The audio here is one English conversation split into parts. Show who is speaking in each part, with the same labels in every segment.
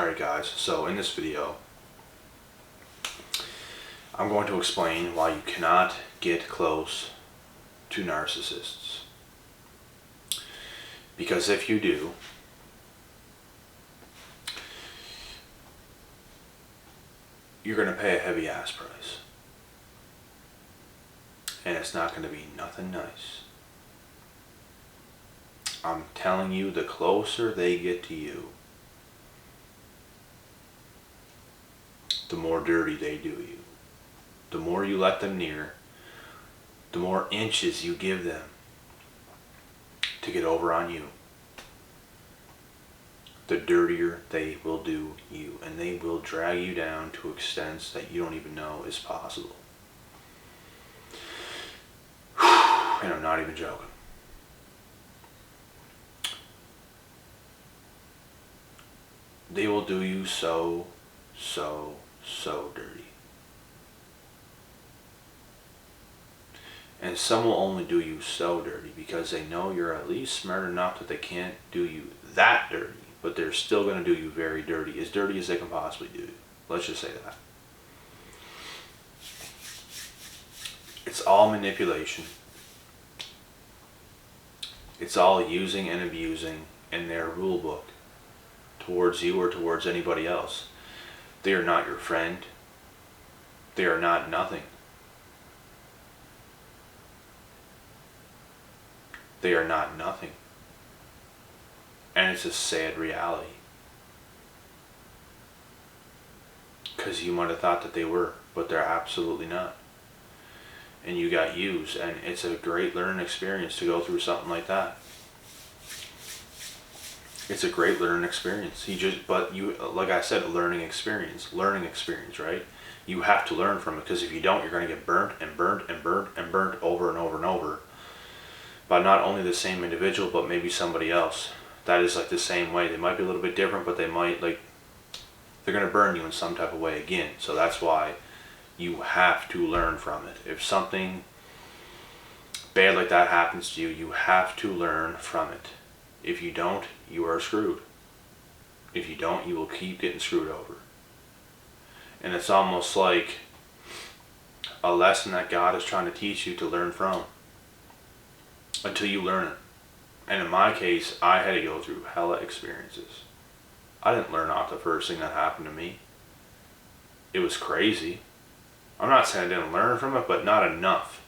Speaker 1: Alright guys, so in this video, I'm going to explain why you cannot get close to narcissists. Because if you do, you're going to pay a heavy ass price. And it's not going to be nothing nice. I'm telling you, the closer they get to you, the more dirty they do you. The more you let them near, the more inches you give them to get over on you, the dirtier they will do you. And they will drag you down to extents that you don't even know is possible. And I'm not even joking. They will do you so dirty. And some will only do you so dirty because they know you're at least smart enough that they can't do you that dirty, but they're still going to do you very dirty as they can possibly do you. Let's just say that. It's all manipulation. It's all using and abusing in their rule book towards you or towards anybody else. They are not your friend. They are not nothing. They are not nothing. And it's a sad reality. Because you might have thought that they were, but they're absolutely not. And you got used, and it's a great learning experience to go through something like that. It's a great learning experience. Like I said, learning experience, right? You have to learn from it, because if you don't, you're going to get burnt and burnt and burnt and burnt over and over and over by not only the same individual, but maybe somebody else that is like the same way. They might be a little bit different, but they're going to burn you in some type of way again. So that's why you have to learn from it. If something bad like that happens to you, you have to learn from it. If you don't, you are screwed. If you don't, you will keep getting screwed over. And it's almost like a lesson that God is trying to teach you to learn from until you learn it. And in my case, I had to go through hella experiences. I didn't learn off the first thing that happened to me. It was crazy. I'm not saying I didn't learn from it, but not enough.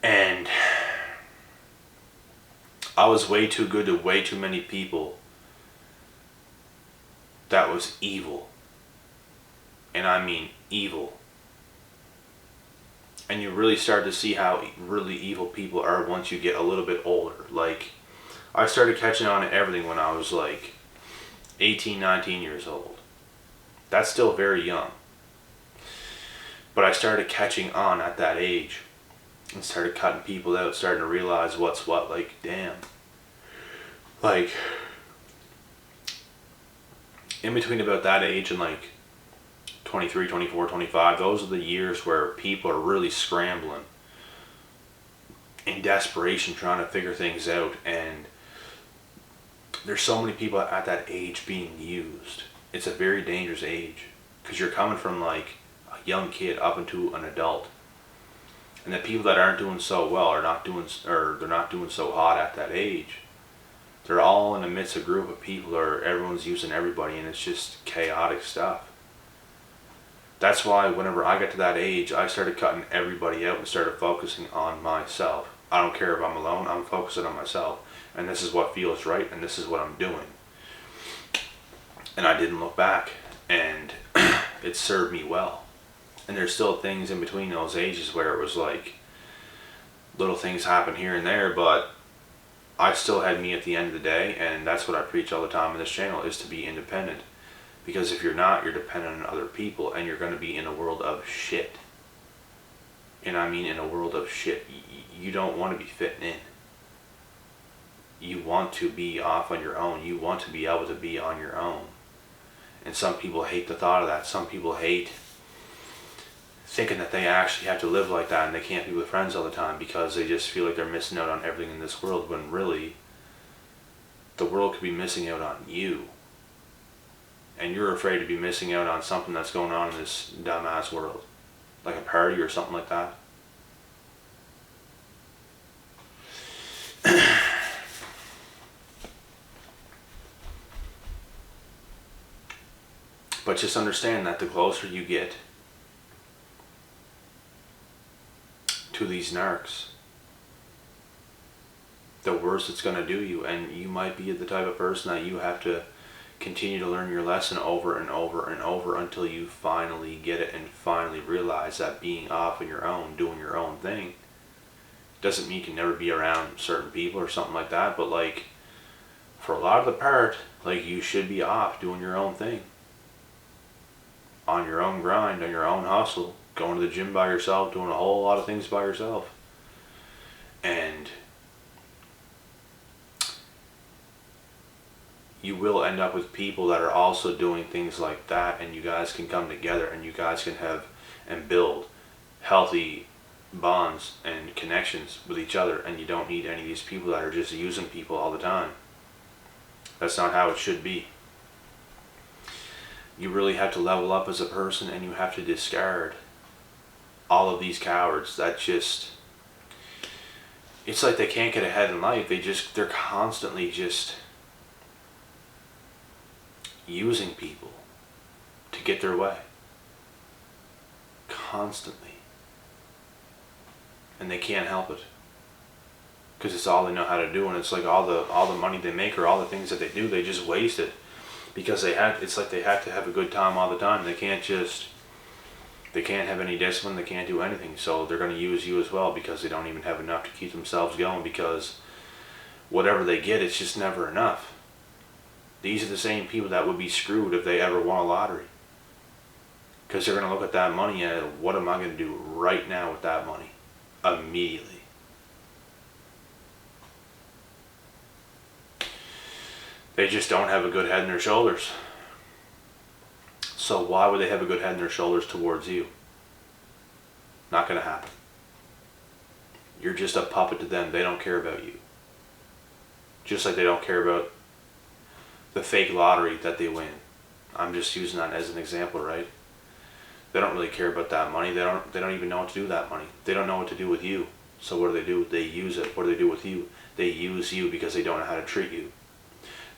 Speaker 1: And I was way too good to way too many people that was evil. And I mean evil. And you really start to see how really evil people are once you get a little bit older. Like, I started catching on to everything when I was like 18, 19 years old. That's still very young. But I started catching on at that age and started cutting people out, starting to realize what's what. Like, damn. Like, in between about that age and like 23, 24, 25, those are the years where people are really scrambling in desperation trying to figure things out. And there's so many people at that age being used. It's a very dangerous age because you're coming from like a young kid up into an adult. And the people that aren't doing so well they're not doing so hot at that age. They're all in the midst of a group of people where everyone's using everybody, and it's just chaotic stuff. That's why whenever I got to that age, I started cutting everybody out and started focusing on myself. I don't care if I'm alone, I'm focusing on myself. And this is what feels right, and this is what I'm doing. And I didn't look back, and it served me well. And there's still things in between those ages where it was like little things happen here and there, but I still had me at the end of the day, and that's what I preach all the time on this channel, is to be independent. Because if you're not, you're dependent on other people, and you're going to be in a world of shit. And I mean in a world of shit. You don't want to be fitting in. You want to be off on your own. You want to be able to be on your own. And some people hate the thought of that. Some people hate thinking that they actually have to live like that and they can't be with friends all the time because they just feel like they're missing out on everything in this world, when really the world could be missing out on you. and you're afraid to be missing out on something that's going on in this dumbass world, like a party or something like that. But just understand that the closer you get to these narcs, the worse it's going to do you. And you might be the type of person that you have to continue to learn your lesson over and over and over until you finally get it and finally realize that being off on your own, doing your own thing, doesn't mean you can never be around certain people or something like that. But like, for a lot of the part, like, you should be off doing your own thing, on your own grind, on your own hustle, going to the gym by yourself, doing a whole lot of things by yourself. And you will end up with people that are also doing things like that, and you guys can come together and you guys can have and build healthy bonds and connections with each other, and you don't need any of these people that are just using people all the time. That's not how it should be. You really have to level up as a person, and you have to discard all of these cowards that just, it's like they can't get ahead in life. They're constantly just using people to get their way. Constantly. And they can't help it. Because it's all they know how to do, and it's like all the money they make or all the things that they do, they just waste it. Because it's like they have to have a good time all the time. They can't have any discipline, they can't do anything. So they're going to use you as well, because they don't even have enough to keep themselves going, because whatever they get, it's just never enough. These are the same people that would be screwed if they ever won a lottery. Because they're going to look at that money and, what am I going to do right now with that money? Immediately. They just don't have a good head in their shoulders. So why would they have a good head in their shoulders towards you? Not going to happen. You're just a puppet to them. They don't care about you. Just like they don't care about the fake lottery that they win. I'm just using that as an example, right? They don't really care about that money. They don't even know what to do with that money. They don't know what to do with you. So what do? They use it. What do they do with you? They use you because they don't know how to treat you.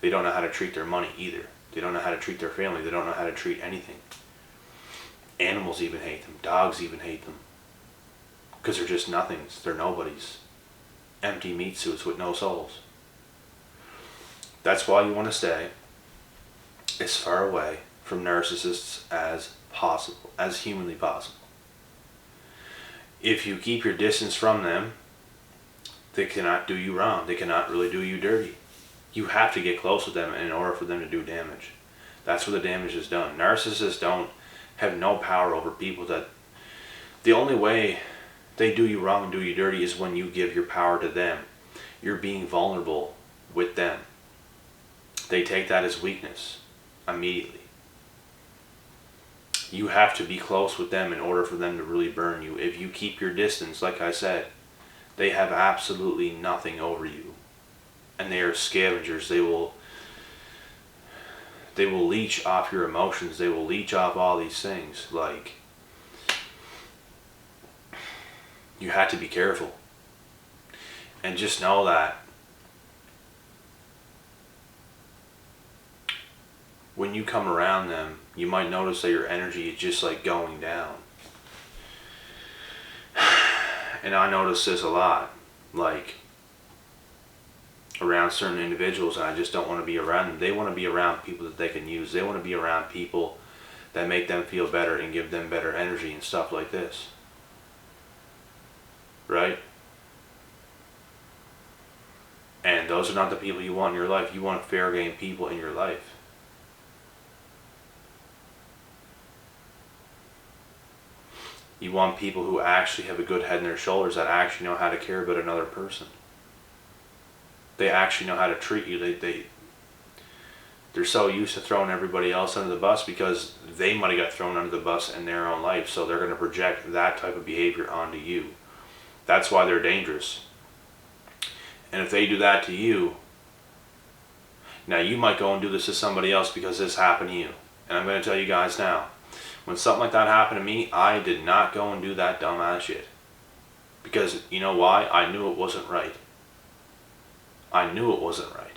Speaker 1: They don't know how to treat their money either. They don't know how to treat their family. They don't know how to treat anything. Animals even hate them. Dogs even hate them. Because they're just nothings. They're nobodies. Empty meat suits with no souls. That's why you want to stay as far away from narcissists as possible, as humanly possible. If you keep your distance from them, they cannot do you wrong. They cannot really do you dirty. You have to get close with them in order for them to do damage. That's where the damage is done. Narcissists have no power over people. That the only way they do you wrong and do you dirty is when you give your power to them. You're being vulnerable with them. They take that as weakness immediately. You have to be close with them in order for them to really burn you. If you keep your distance, like I said, they have absolutely nothing over you. And they are scavengers. They will leech off your emotions. They will leech off all these things. Like, you have to be careful. And just know that when you come around them, you might notice that your energy is just like going down. And I notice this a lot. Like, around certain individuals, and I just don't want to be around them. They want to be around people that they can use. They want to be around people that make them feel better and give them better energy and stuff like this. Right? And those are not the people you want in your life. You want fair game people in your life. You want people who actually have a good head in their shoulders, that actually know how to care about another person. They actually know how to treat you. They're so used to throwing everybody else under the bus because they might have got thrown under the bus in their own life, so they're going to project that type of behavior onto you. That's why they're dangerous. And if they do that to you, now you might go and do this to somebody else because this happened to you. And I'm going to tell you guys now, when something like that happened to me, I did not go and do that dumbass shit. Because you know why? I knew it wasn't right. I knew it wasn't right.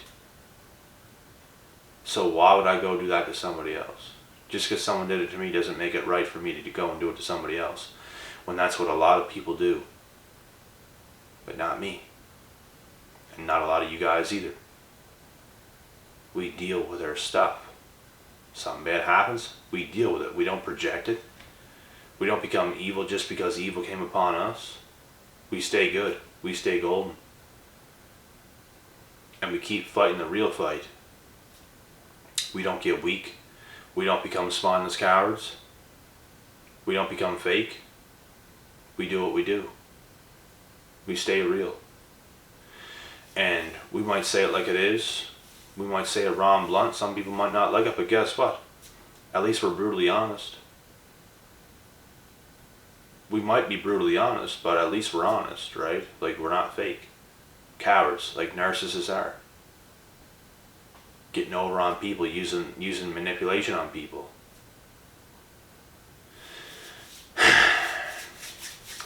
Speaker 1: So why would I go do that to somebody else? Just because someone did it to me doesn't make it right for me to go and do it to somebody else. When that's what a lot of people do. But not me. And not a lot of you guys either. We deal with our stuff. Something bad happens, we deal with it. We don't project it. We don't become evil just because evil came upon us. We stay good. We stay golden. And we keep fighting the real fight. We don't get weak. We don't become spineless cowards. We don't become fake. We do what we do. We stay real. And we might say it like it is. We might say it raw and blunt. Some people might not like it, but guess what? At least we're brutally honest. We might be brutally honest, but at least we're honest, right? Like, we're not fake. Cowards, like narcissists are. Getting over on people, using manipulation on people.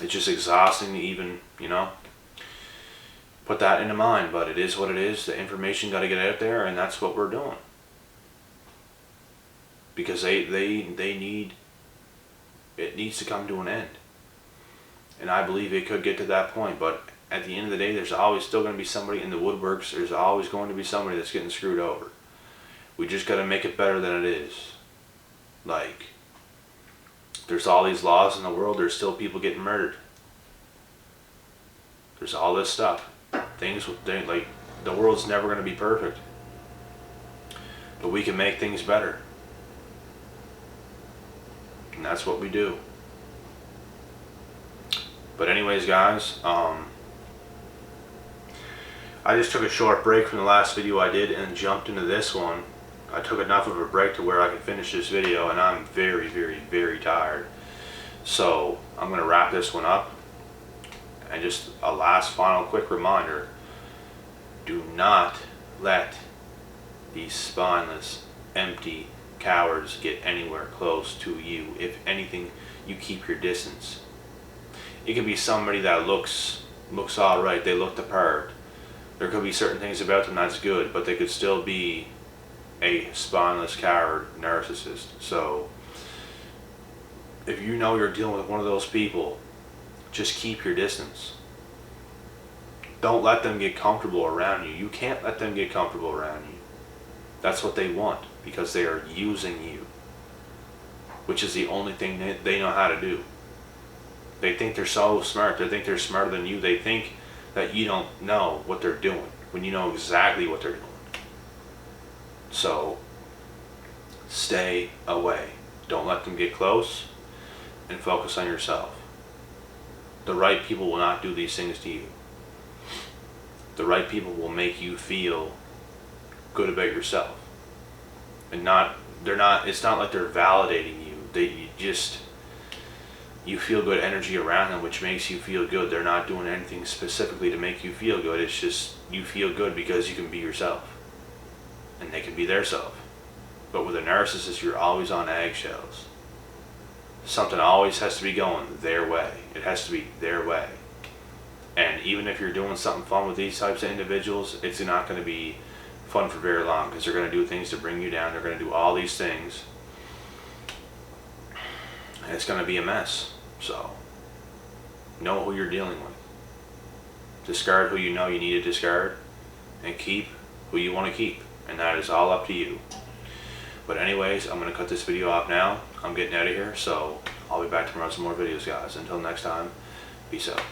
Speaker 1: It's just exhausting to even, put that into mind, but it is what it is. The information got to get out there, and that's what we're doing. Because they need, it needs to come to an end. And I believe it could get to that point, but at the end of the day, there's always still going to be somebody in the woodworks. There's always going to be somebody that's getting screwed over. We just got to make it better than it is. Like, there's all these laws in the world, there's still people getting murdered. There's all this stuff. Like, the world's never going to be perfect. But we can make things better. And that's what we do. But anyways, guys, I just took a short break from the last video I did and jumped into this one. I took enough of a break to where I could finish this video, and I'm very, very, very tired. So I'm going to wrap this one up. And just a last final quick reminder, do not let these spineless, empty cowards get anywhere close to you. If anything, you keep your distance. It could be somebody that looks alright, they look the part. There could be certain things about them that's good, but they could still be a spineless coward narcissist. So if you know you're dealing with one of those people, just keep your distance. Don't let them get comfortable around you. You can't let them get comfortable around you. That's what they want, because they are using you, which is the only thing they know how to do. They think they're so smart. They think they're smarter than you. They think that you don't know what they're doing when you know exactly what they're doing. So stay away. Don't let them get close, and focus on yourself. The right people will not do these things to you. The right people will make you feel good about yourself. And it's not like they're validating you. You feel good energy around them, which makes you feel good. They're not doing anything specifically to make you feel good. It's just you feel good because you can be yourself. And they can be their self. But with a narcissist, you're always on eggshells. Something always has to be going their way. It has to be their way. And even if you're doing something fun with these types of individuals, it's not going to be fun for very long, because they're going to do things to bring you down. They're going to do all these things. And it's going to be a mess. So, know who you're dealing with. Discard who you know you need to discard. And keep who you want to keep. And that is all up to you. But anyways, I'm going to cut this video off now. I'm getting out of here, so I'll be back tomorrow with some more videos, guys. Until next time, peace out.